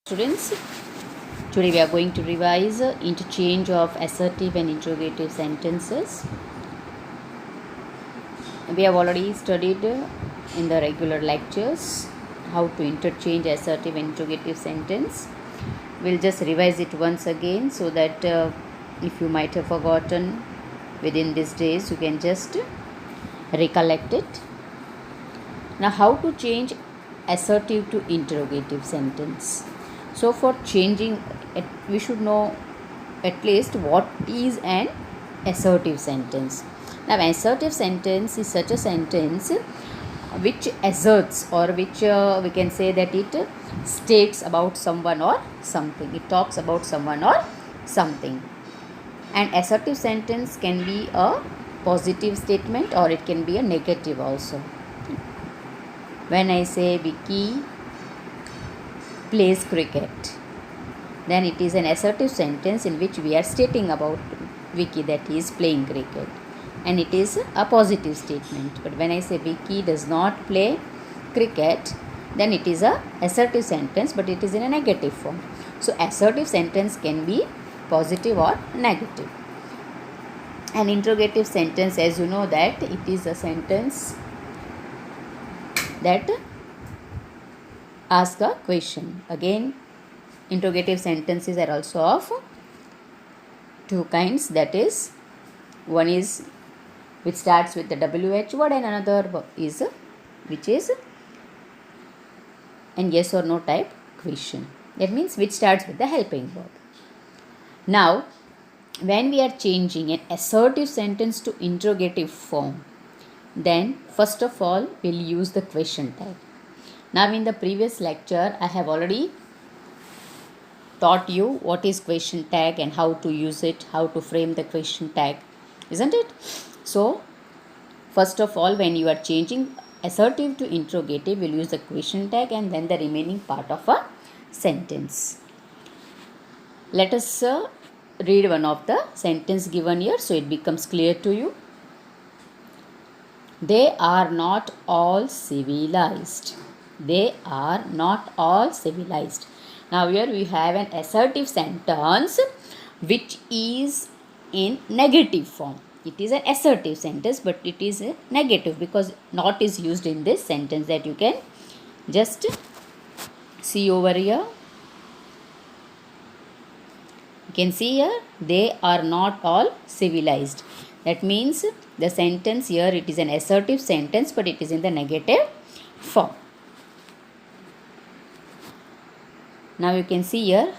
Students, today we are going to revise interchange of assertive and interrogative sentences. We have already studied in the regular lectures how to interchange assertive and interrogative sentence. We'll just revise it once again so that if you might have forgotten within these days, you can just recollect it. Now, how to change assertive to interrogative sentence? So for changing it, we should know at least what is an assertive sentence. Now assertive sentence is such a sentence which asserts, or which we can say that it states about someone or something. It talks about someone or something. An assertive sentence can be a positive statement or it can be a negative also. When I say Vicky plays cricket, then it is an assertive sentence in which we are stating about Vicky that he is playing cricket, and it is a positive statement. But when I say Vicky does not play cricket, then it is a assertive sentence, but it is in a negative form. So assertive sentence can be positive or negative. An interrogative sentence, as you know, that it is a sentence that ask a question. Again, interrogative sentences are also of two kinds, that is, one is which starts with the WH word, and another is which is an yes or no type question. That means which starts with the helping verb. Now, when we are changing an assertive sentence to interrogative form, then first of all we'll use the question tag. Now in the previous lecture, I have already taught you what is question tag and how to use it, how to frame the question tag, isn't it? So first of all, when you are changing assertive to interrogative, we'll use the question tag and then the remaining part of a sentence. Let us read one of the sentence given here so it becomes clear to you. They are not all civilized. They are not all civilized. Now here we have an assertive sentence which is in negative form. It is an assertive sentence, but it is negative because not is used in this sentence, that you can just see over here. You can see here, they are not all civilized. That means the sentence here, it is an assertive sentence, but it is in the negative form. Now you can see here,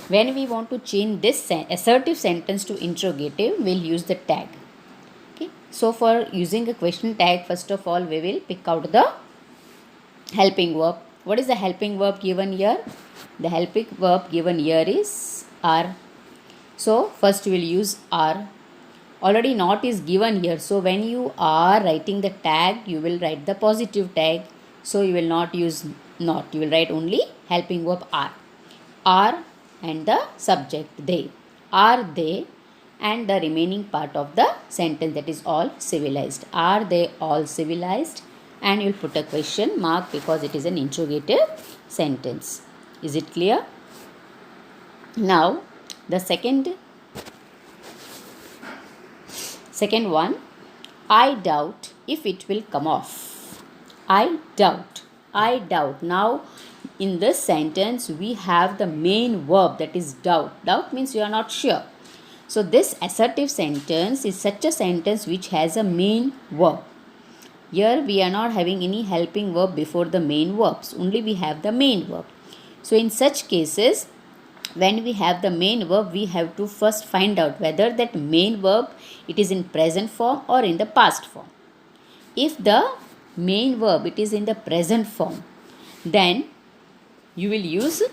when we want to change this assertive sentence to interrogative, we'll use the tag. Okay. So for using a question tag, first of all, we will pick out the helping verb. What is the helping verb given here? The helping verb given here is are. So first we will use are. Already not is given here. So when you are writing the tag, you will write the positive tag. So you will not use not. You will write only helping verb are. Are and the subject they. Are they and the remaining part of the sentence, that is all civilized. Are they all civilized? And you will put a question mark because it is an interrogative sentence. Is it clear? Now the second one, I doubt if it will come off. I doubt. I doubt. Now in this sentence we have the main verb, that is doubt. Doubt means you are not sure. So this assertive sentence is such a sentence which has a main verb. Here we are not having any helping verb before the main verbs. Only we have the main verb. So in such cases, when we have the main verb, we have to first find out whether that main verb, it is in present form or in the past form. If the main verb, it is in the present form, then you will use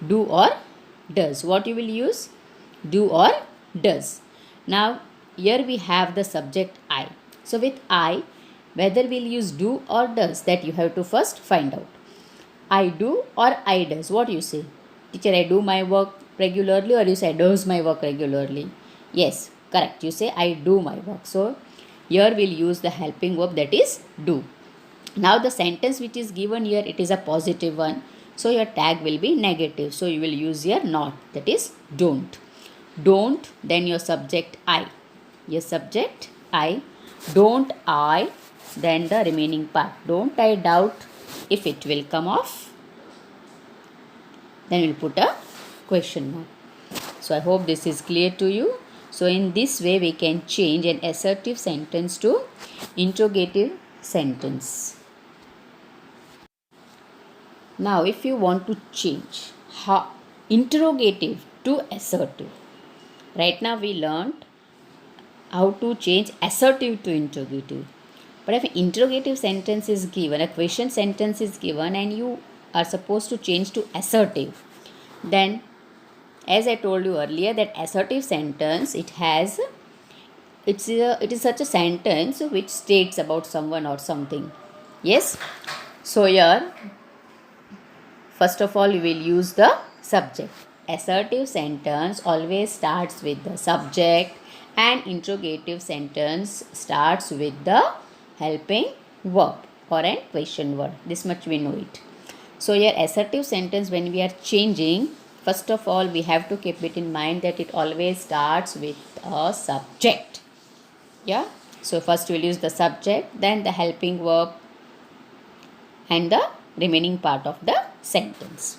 do or does. What you will use? Do or does. Now here we have the subject I. So with I, whether we'll use do or does, that you have to first find out. I do or I does. What you say? Teacher, I do my work regularly, or you say does my work regularly? Yes, correct. You say I do my work. So here we'll use the helping verb, that is do. Now the sentence which is given here, it is a positive one. So your tag will be negative. So you will use here not, that is don't. Don't, then your subject I. Your subject I. Don't I, then the remaining part. Don't I doubt if it will come off. Then we'll put a question mark. So I hope this is clear to you. So in this way we can change an assertive sentence to interrogative sentence. Now if you want to change interrogative to assertive. Right now we learned how to change assertive to interrogative. But if an interrogative sentence is given, a question sentence is given and you are supposed to change to assertive, then as I told you earlier that assertive sentence, it is such a sentence which states about someone or something. Yes. So here first of all, we will use the subject. Assertive sentence always starts with the subject and interrogative sentence starts with the helping verb or a question word. This much we know it. So here assertive sentence, when we are changing, first of all we have to keep it in mind that it always starts with a subject. Yeah. So first we'll use the subject, then the helping verb and the remaining part of the sentence.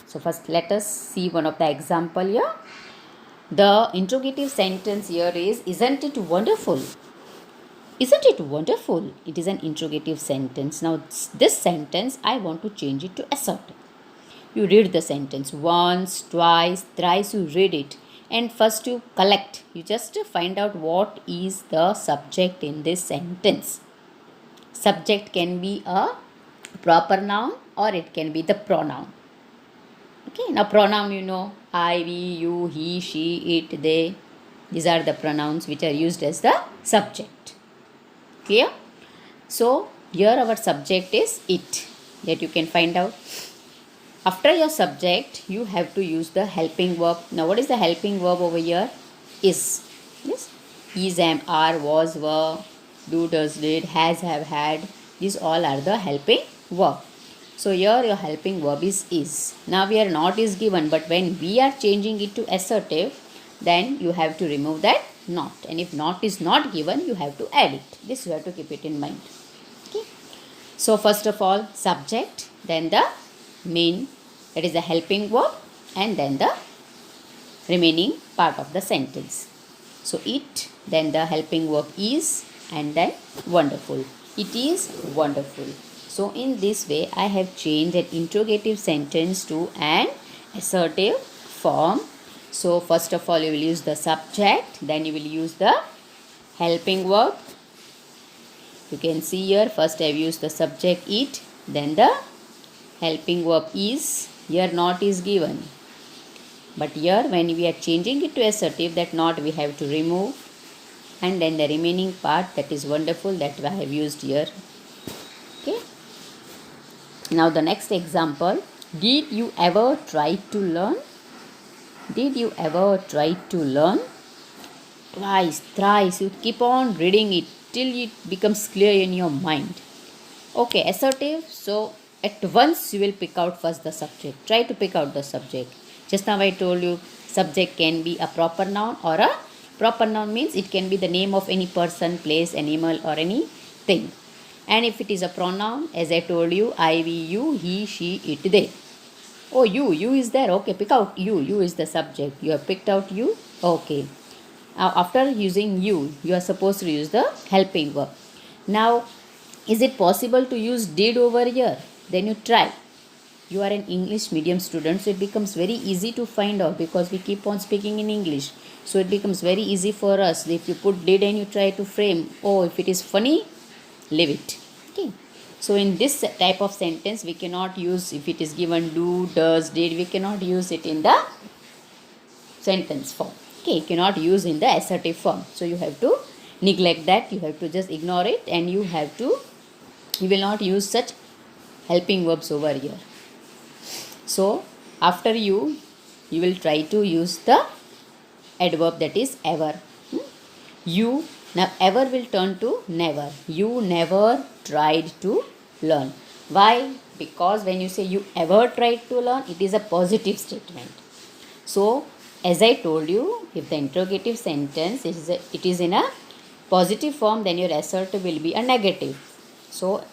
So first let us see one of the example here. The interrogative sentence here is, isn't it wonderful? Isn't it wonderful? It is an interrogative sentence. Now this sentence I want to change it to assertive. You read the sentence once, twice, thrice you read it, and first you collect. You just find out what is the subject in this sentence. Subject can be a proper noun or it can be the pronoun. Okay, now pronoun you know, I, we, you, he, she, it, they. These are the pronouns which are used as the subject. Clear? So here our subject is it, that you can find out. After your subject, you have to use the helping verb. Now what is the helping verb over here? Is. Yes. Is, am, are, was, were, do, does, did, has, have, had. These all are the helping verb. So here your helping verb is. Now here not is given, but when we are changing it to assertive, then you have to remove that not. And if not is not given, you have to add it. This you have to keep it in mind. Okay. So first of all subject, then the main, that is the helping verb, and then the remaining part of the sentence. So it, then the helping verb is, and then wonderful. It is wonderful. So in this way I have changed an interrogative sentence to an assertive form. So first of all you will use the subject, then you will use the helping verb. You can see here first I have used the subject it, then the helping verb is. Here not is given, but here when we are changing it to assertive, that not we have to remove, and then the remaining part, that is wonderful, that I have used here. Okay. Now the next example. Did you ever try to learn? Did you ever try to learn? Twice, thrice, you keep on reading it till it becomes clear in your mind. Okay, assertive. So at once you will pick out first the subject. Try to pick out the subject. Just now I told you subject can be a proper noun, or a proper noun means it can be the name of any person, place, animal or anything. And if it is a pronoun, as I told you, I, we, you, he, she, it, they. Oh, you is there. Okay, pick out you is the subject. You have picked out you. Okay. Now after using you are supposed to use the helping verb. Now is it possible to use did over here? Then you try. You are an English medium student, so it becomes very easy to find out because we keep on speaking in English. So it becomes very easy for us. If you put did and you try to frame, oh, if it is funny, leave it. Okay. So in this type of sentence, we cannot use, if it is given do, does, did, we cannot use it in the sentence form. Okay, you cannot use in the assertive form. So you have to neglect that. You have to just ignore it, and you will not use such helping verbs over here. So after you will try to use the adverb, that is ever. You, now ever will turn to never. You never tried to learn. Why? Because when you say you ever tried to learn, it is a positive statement. So, as I told you, if the interrogative sentence it is in a positive form, then your assertive will be a negative. So,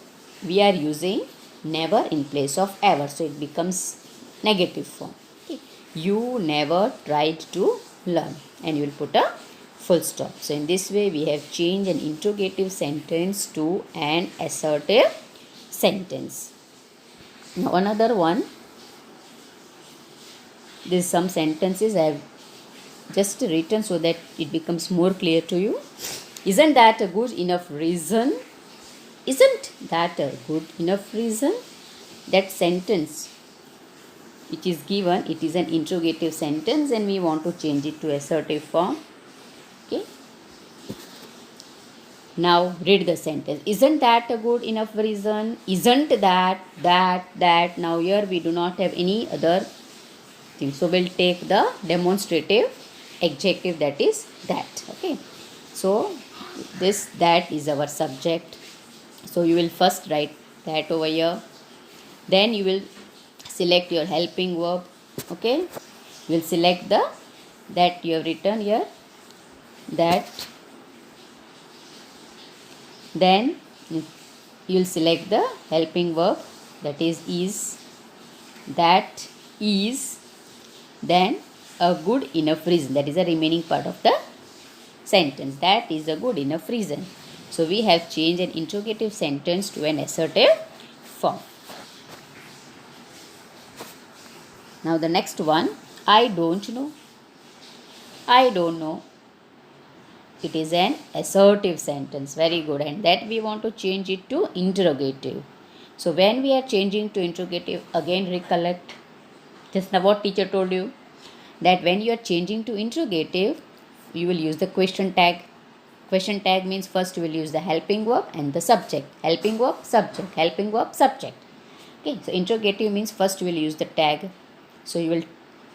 we are using never in place of ever. So, it becomes negative form. Okay. You never tried to learn, and you will put a full stop. So, in this way, we have changed an interrogative sentence to an assertive sentence. Now, another one. These some sentences I have just written so that it becomes more clear to you. Isn't that a good enough reason? Isn't that a good enough reason? That sentence which is given, it is an interrogative sentence and we want to change it to assertive form. Okay. Now read the sentence. Isn't that a good enough reason? Isn't that. Now here we do not have any other thing. So we'll take the demonstrative adjective, that is that. Okay. So that is our subject. So you will first write that over here. Then you will select your helping verb. Okay. You will select the that you have written here. That. Then you will select the helping verb, that is. That is. Then a good enough reason, that is the remaining part of the sentence. That is a good enough reason. So we have changed an interrogative sentence to an assertive form. Now the next one, I don't know. I don't know. It is an assertive sentence. Very good. And that we want to change it to interrogative. So when we are changing to interrogative, again recollect just now what teacher told you, that when you are changing to interrogative, you will use the question tag. Question tag means first you will use the helping verb and the subject. Helping verb, subject. Helping verb, subject. Okay, so interrogative means first you will use the tag. So you will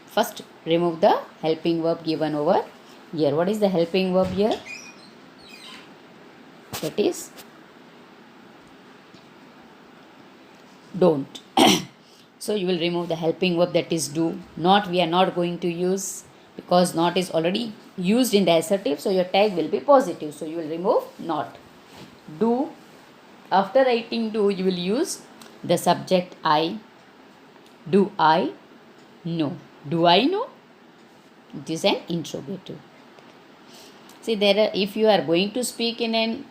first remove the helping verb given over here. What is the helping verb here? That is don't. So you will remove the helping verb, that is do. Not we are not going to use, because not is already used in the assertive, so your tag will be positive. So you will remove not. Do. After writing do, you will use the subject I. Do I know? Do I know? It is an interrogative. See, if you are going to speak in an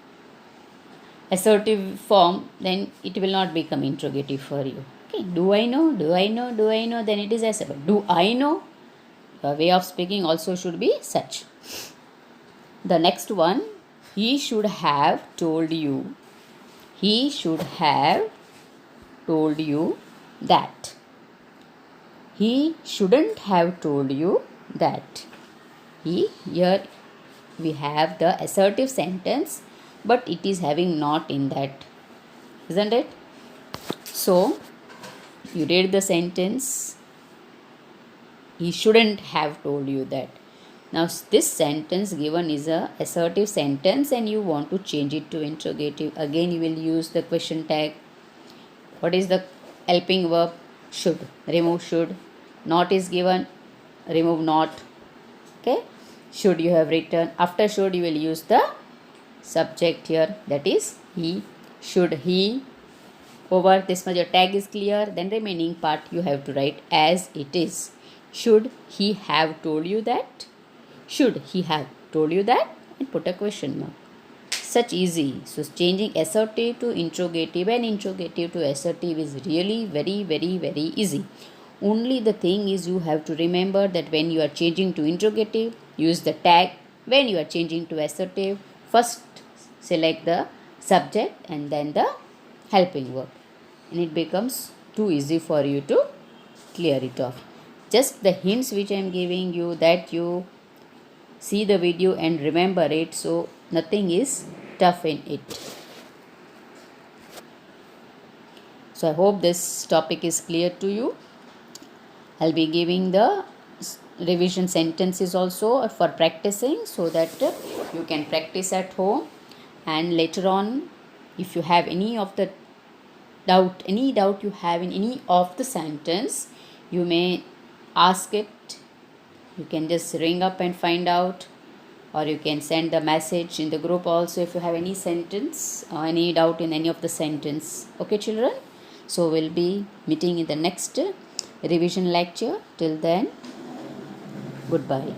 assertive form, then it will not become interrogative for you. Okay, do I know? Do I know? Do I know? Then it is assertive. Do I know? The way of speaking also should be such. The next one, he should have told you. He should have told you that. He shouldn't have told you that. Here we have the assertive sentence, but it is having not in that, isn't it? So you read the sentence. He shouldn't have told you that. Now this sentence given is a assertive sentence and you want to change it to interrogative. Again you will use the question tag. What is the helping verb? Should. Remove should. Not is given. Remove not. Okay. Should you have written. After should you will use the subject here, that is he. Should he. Over this much your tag is clear. Then remaining part you have to write as it is. Should he have told you that? Should he have told you that? And put a question mark. Such easy. So changing assertive to interrogative and interrogative to assertive is really very, very, very easy. Only the thing is you have to remember that when you are changing to interrogative, use the tag. When you are changing to assertive, first select the subject and then the helping verb. And it becomes too easy for you to clear it off. Just the hints which I am giving you, that you see the video and remember it, so nothing is tough in it. So I hope this topic is clear to you. I'll be giving the revision sentences also for practicing, so that you can practice at home, and later on if you have any of the any doubt you have in any of the sentence, you may ask it. You can just ring up and find out, or you can send the message in the group also if you have any sentence or any doubt in any of the sentence. Okay, children? So we'll be meeting in the next revision lecture. Till then, goodbye.